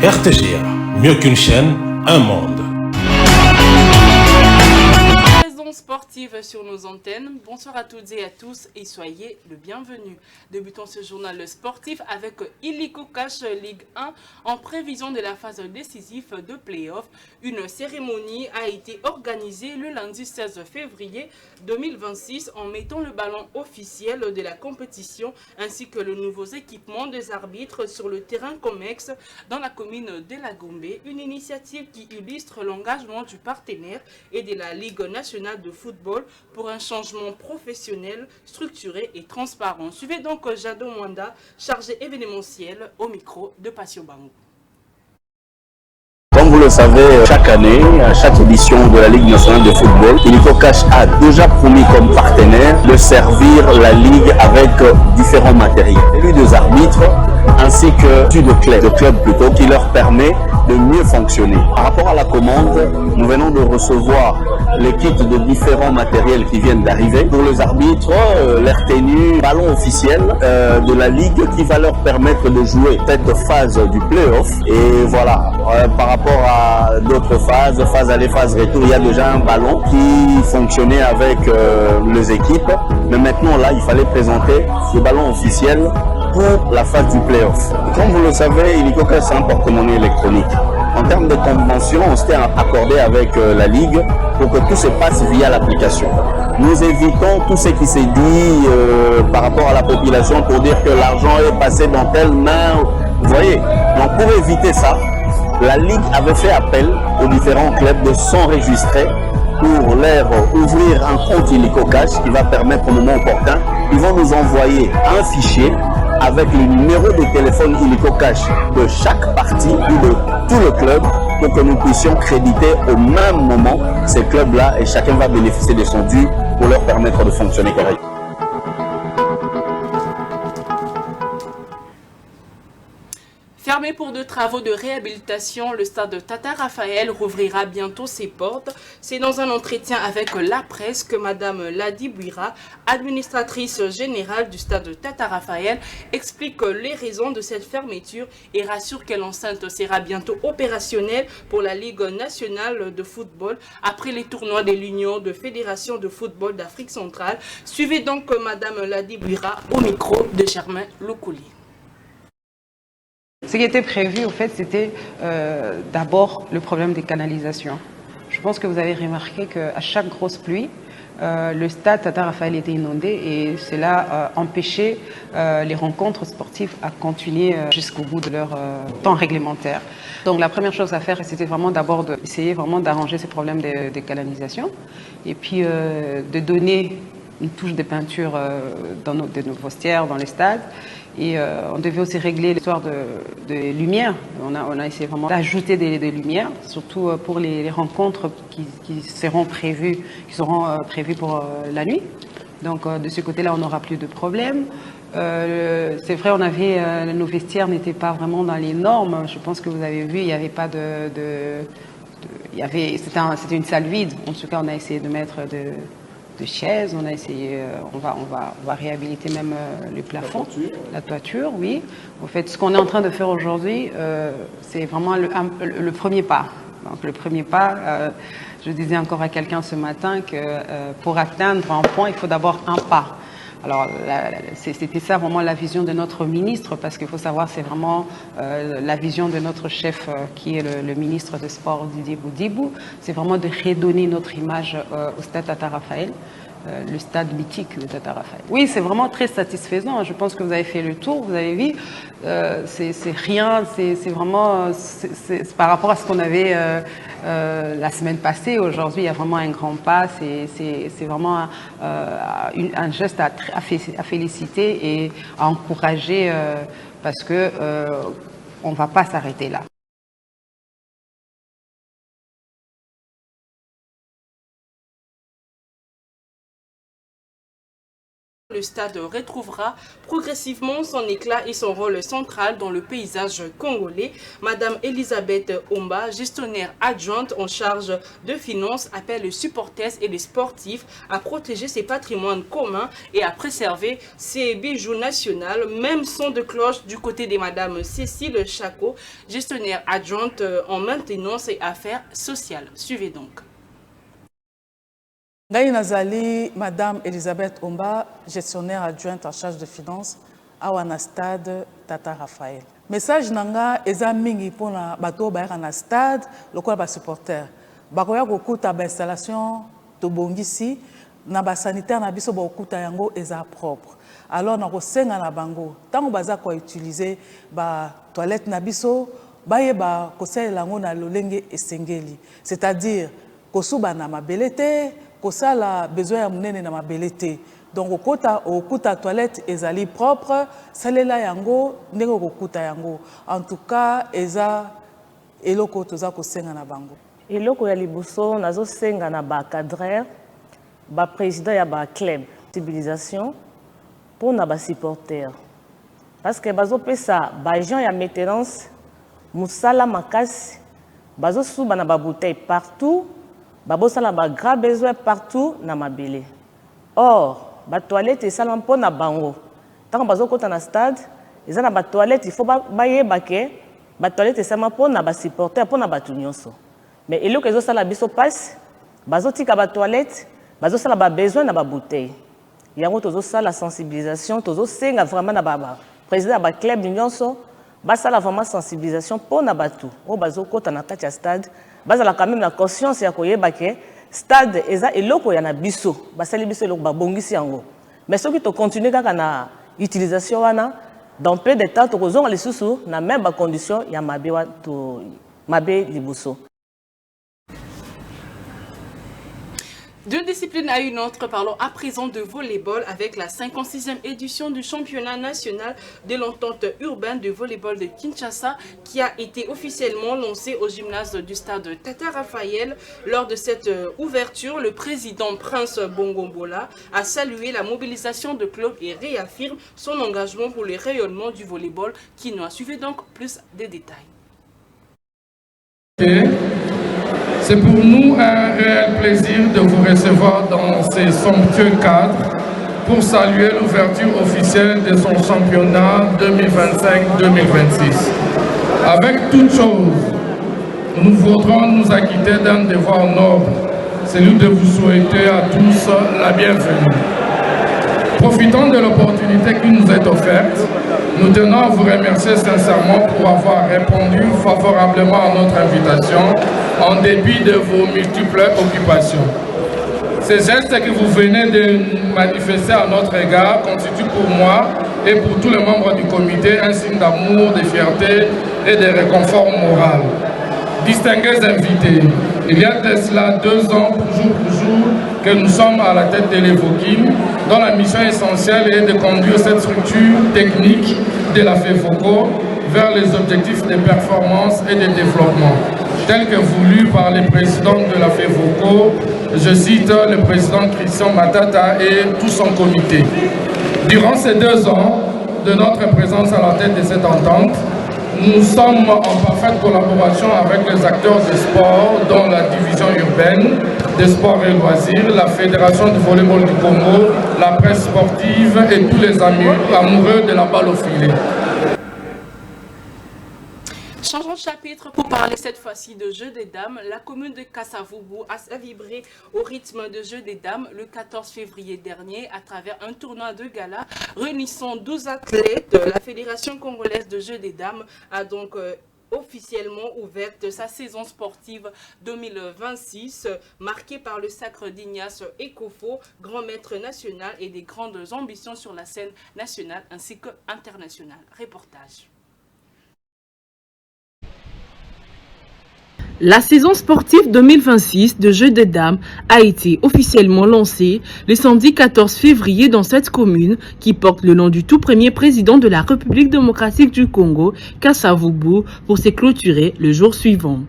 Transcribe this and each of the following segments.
RTGA, mieux qu'une chaîne, un monde. Sportive sur nos antennes. Bonsoir à toutes et à tous et soyez le bienvenu. Débutons ce journal sportif avec Illico Cash Ligue 1 en prévision de la phase décisive de play-off. Une cérémonie a été organisée le lundi 16 février 2026 en mettant le ballon officiel de la compétition ainsi que le nouveau équipement des arbitres sur le terrain COMEX dans la commune de La Gombe. Une initiative qui illustre l'engagement du partenaire et de la Ligue nationale de football pour un changement professionnel, structuré et transparent. Suivez donc Jado Mwanda, chargé événementiel au micro de Patio Bangou. Comme vous le savez, chaque année, à chaque édition de la Ligue nationale de football, Illico Cash a déjà promis comme partenaire de servir la Ligue avec différents matériels. Lui des arbitres ainsi que de club plutôt, qui leur permet de mieux fonctionner. Par rapport à la commande, nous venons de recevoir les kits de différents matériels qui viennent d'arriver. Pour les arbitres, leur tenue, ballon officiel de la Ligue qui va leur permettre de jouer cette phase du play-off. Et voilà, par rapport à d'autres phases aller, phase retour, il y a déjà un ballon qui fonctionnait avec les équipes. Mais maintenant, là, il fallait présenter le ballon officiel pour la phase du play-off. Comme vous le savez, Illico Cash, c'est un porte-monnaie électronique. En termes de convention, on s'était accordé avec la Ligue pour que tout se passe via l'application. Nous évitons tout ce qui s'est dit par rapport à la population pour dire que l'argent est passé dans telle main. Vous voyez, donc pour éviter ça, la Ligue avait fait appel aux différents clubs de s'enregistrer pour leur ouvrir un compte Illico Cash qui va permettre au moment opportun, ils vont nous envoyer un fichier avec le numéro de téléphone Illico Cash de chaque partie ou de tout le club pour que nous puissions créditer au même moment ces clubs-là et chacun va bénéficier de son dû pour leur permettre de fonctionner correctement. Fermé pour de travaux de réhabilitation, le stade Tata Raphaël rouvrira bientôt ses portes. C'est dans un entretien avec la presse que Madame Ladi Bouira, administratrice générale du stade Tata Raphaël, explique les raisons de cette fermeture et rassure que l'enceinte sera bientôt opérationnelle pour la Ligue nationale de football après les tournois de l'Union de fédérations de football d'Afrique centrale. Suivez donc Madame Ladi Bouira au micro de Germain Loukouli. Ce qui était prévu, en fait, c'était d'abord le problème des canalisations. Je pense que vous avez remarqué qu'à chaque grosse pluie, le stade Tata Raphaël était inondé et cela empêchait les rencontres sportives à continuer jusqu'au bout de leur temps réglementaire. Donc la première chose à faire, c'était vraiment d'abord d'essayer vraiment d'arranger ces problèmes de canalisation et puis de donner une touche de peinture dans nos vestiaires, dans les stades. Et on devait aussi régler l'histoire de lumière. On a essayé vraiment d'ajouter des lumières, surtout pour les rencontres qui seront prévues pour la nuit. Donc de ce côté-là, on n'aura plus de problème. C'est vrai, nos vestiaires n'étaient pas vraiment dans les normes. Je pense que vous avez vu, il n'y avait pas c'était une salle vide. En tout cas, on a essayé de mettre de chaises, on a essayé, on va réhabiliter même le plafond, la toiture, oui. En fait, ce qu'on est en train de faire aujourd'hui, c'est vraiment le premier pas. Donc le premier pas, je disais encore à quelqu'un ce matin que pour atteindre un point, il faut d'abord un pas. Alors, c'était ça vraiment la vision de notre ministre, parce qu'il faut savoir, c'est vraiment la vision de notre chef, qui est le ministre des Sports, Didier Boudibou. C'est vraiment de redonner notre image au stade Tata Raphaël, le stade mythique de Tata Raphaël. Oui, c'est vraiment très satisfaisant. Je pense que vous avez fait le tour, vous avez vu. C'est rien, c'est vraiment par rapport à ce qu'on avait la semaine passée. Aujourd'hui, il y a vraiment un grand pas. C'est vraiment un geste à féliciter et à encourager parce que on ne va pas s'arrêter là. Le stade retrouvera progressivement son éclat et son rôle central dans le paysage congolais. Madame Elisabeth Omba, gestionnaire adjointe en charge de finances, appelle les supporters et les sportifs à protéger ses patrimoines communs et à préserver ses bijoux nationaux. Même son de cloche du côté de Madame Cécile Chaco, gestionnaire adjointe en maintenance et affaires sociales. Suivez donc. Ngai nazali Madame Elisabeth Omba, gestionnaire adjointe en charge de finances à Wana Stade Tata Raphaël. Message nanga eza mingi pona bato bayaka na stade lokola ba supporter. Bakoya kokuta ba installation to bongisi na ba sanitaire na biso ba kokuta yango eza propre. Alors na kosenga na bango tango baza ko utiliser ba toilette na biso bayeba kosalela yango na lolenge esengeli. C'est-à-dire kosuba na mabelete kosala besoin ya munene na mabelete. Donc okuta toilette ezali propre, salela yango ndenge okuta yango. En tout cas eza eloko toza kosenga na bango. Eloko ya liboso nazo senga na ba cadre, ba président ya ba club, sensibilisation pour na ba supporter. Parce que bazo pesa ba gens ya maintenance musala makasi bazo suba na ba bouteille partout. Babosala ba grand besoin partout na mabele. Or, ba toilette esala mpo na bango. Tant bazo kota na stade, eza na ba toilette il faut bayeba ke ba toilette esala mpo na ba supporter mpo na batu nyonso. Mais eloko ezo sala biso passe, bazo tika ba toilette, bazo sala ba besoin na ba bouteille. Yango tozo sala sensibilisation, tozo senga vraiment na ba président ba club nyonso, ba sala vraiment sensibilisation mpo na batu. O bazo kota na kati ya stade. Bazala quand même la conscience ya koyeba ke stade eza eloko ya na biso basali biso eloko babongisi yango mais soki to continuer kaka na utilisation wana dans peu de temps to kozonga lisusu na même ba condition ya mabe wa to mabe liboso. D'une discipline à une autre, parlons à présent de volleyball avec la 56e édition du championnat national de l'entente urbaine de volleyball de Kinshasa qui a été officiellement lancé au gymnase du stade Tata Raphaël. Lors de cette ouverture, le président Prince Bongombola a salué la mobilisation de clubs et réaffirme son engagement pour le rayonnement du volleyball qui nous a suivi donc plus de détails. C'est pour nous un réel plaisir de vous recevoir dans ces somptueux cadres pour saluer l'ouverture officielle de son championnat 2025-2026. Avec toute chose, nous voudrons nous acquitter d'un devoir noble, celui de vous souhaiter à tous la bienvenue. Profitant de l'opportunité qui nous est offerte, nous tenons à vous remercier sincèrement pour avoir répondu favorablement à notre invitation en dépit de vos multiples occupations. Ces gestes que vous venez de manifester à notre égard constituent pour moi et pour tous les membres du comité un signe d'amour, de fierté et de réconfort moral. Distingués invités, il y a de cela 2 ans, jour pour jour, que nous sommes à la tête de l'Evokim, dont la mission essentielle est de conduire cette structure technique de la FEVOCO vers les objectifs de performance et de développement, tels que voulus par les présidents de la FEVOCO, je cite le président Christian Matata et tout son comité. Durant ces 2 ans de notre présence à la tête de cette entente, nous sommes en parfaite collaboration avec les acteurs du sport, dont la division urbaine des sports et loisirs, la Fédération du volleyball du Congo, la presse sportive et tous les amoureux de la balle au filet. Changeons de chapitre pour parler cette fois-ci de jeu des dames. La commune de Kasavubu a vibré au rythme de jeu des dames le 14 février dernier à travers un tournoi de gala réunissant 12 athlètes. La Fédération congolaise de jeu des dames a donc officiellement ouverte sa saison sportive 2026, marquée par le sacre d'Ignace Ekofo, grand maître national et des grandes ambitions sur la scène nationale ainsi qu'internationale. Reportage. La saison sportive 2026 de Jeux de Dames a été officiellement lancée le samedi 14 février dans cette commune qui porte le nom du tout premier président de la République démocratique du Congo, Kasavubu, pour se clôturer le jour suivant.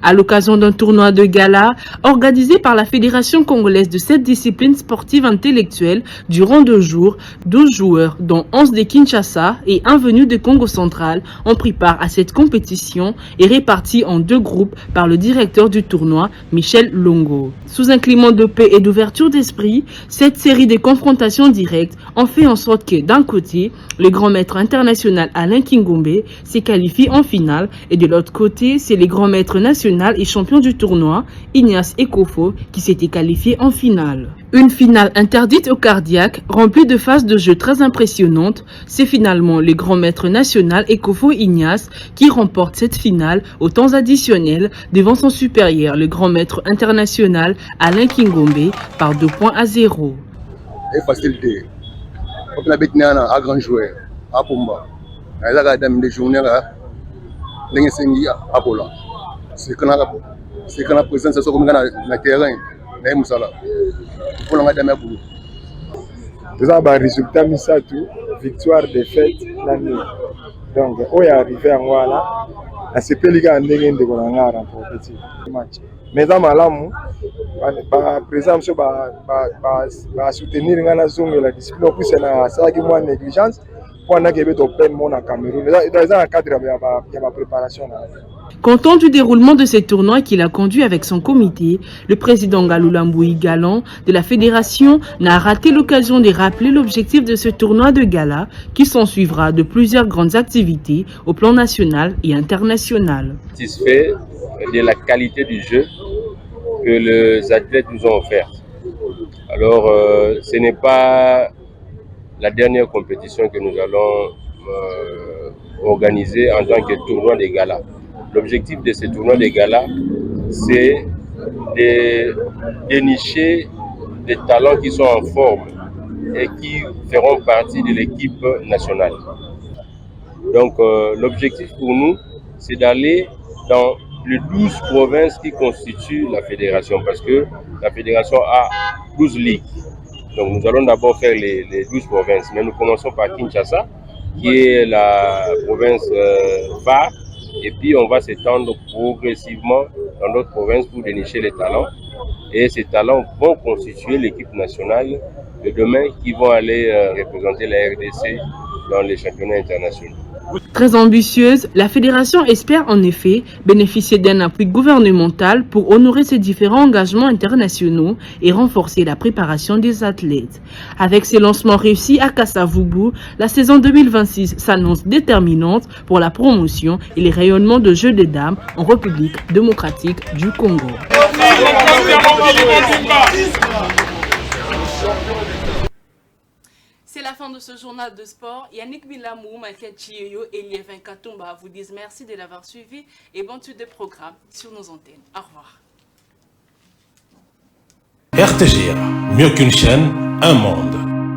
À l'occasion d'un tournoi de gala organisé par la Fédération congolaise de cette discipline sportive intellectuelle durant 2 jours, 12 joueurs, dont 11 de Kinshasa et un venu de Congo central, ont pris part à cette compétition et répartis en 2 groupes par le directeur du tournoi, Michel Longo. Sous un climat de paix et d'ouverture d'esprit, cette série de confrontations directes ont fait en sorte que, d'un côté, le grand maître international Alain Kingombe s'est qualifié en finale et de l'autre côté, c'est le grand maître national et champion du tournoi, Ignace Ekofo, qui s'était qualifié en finale. Une finale interdite aux cardiaques, remplie de phases de jeu très impressionnantes. C'est finalement le grand maître national Ekofo Ignace qui remporte cette finale au temps additionnel devant son supérieur, le grand maître international Alain Kingombe, par 2-0. Et facilité. Pour la bête à grand joueur, à Pumba. Elle a gagné des journées à l'Ingesengi à Pola. C'est que la présence de comme dans le terrain, mais Moussala. Pour la madame Abou. Nous avons un résultat Misatu, victoire, défaite, l'année. Donc, on est arrivé à moi là, à ce pays là, on est remporté le match. Mais dans ma lame, par exemple, va soutenir la zone de la discipline, puis c'est la négligence. Pour en arriver au plein monde en Cameroun, dans un cadre de ma préparation. Content du déroulement de ces tournois qu'il a conduit avec son comité, le président Ngaloula Mboui Galan de la fédération n'a raté l'occasion de rappeler l'objectif de ce tournoi de gala qui s'ensuivra de plusieurs grandes activités au plan national et international. Satisfait de la qualité du jeu que les athlètes nous ont offert. Alors, ce n'est pas la dernière compétition que nous allons organiser en tant que tournoi de gala. L'objectif de ce tournoi de gala, c'est de dénicher des talents qui sont en forme et qui feront partie de l'équipe nationale. Donc l'objectif pour nous, c'est d'aller dans les 12 provinces qui constituent la fédération, parce que la fédération a 12 ligues. Donc nous allons d'abord faire les 12 provinces, mais nous commençons par Kinshasa, qui est la province phare. Et puis on va s'étendre progressivement dans d'autres provinces pour dénicher les talents. Et ces talents vont constituer l'équipe nationale de demain qui vont aller représenter la RDC dans les championnats internationaux. Très ambitieuse, la fédération espère en effet bénéficier d'un appui gouvernemental pour honorer ses différents engagements internationaux et renforcer la préparation des athlètes. Avec ses lancements réussis à Kasavubu, la saison 2026 s'annonce déterminante pour la promotion et les rayonnements de jeux de dames en République démocratique du Congo. C'est la fin de ce journal de sport. Yannick Bilamou, Michael Chieyo et Liévin Katumba vous disent merci de l'avoir suivi et bonne suite de programme sur nos antennes. Au revoir. RTGA, mieux qu'une chaîne, un monde.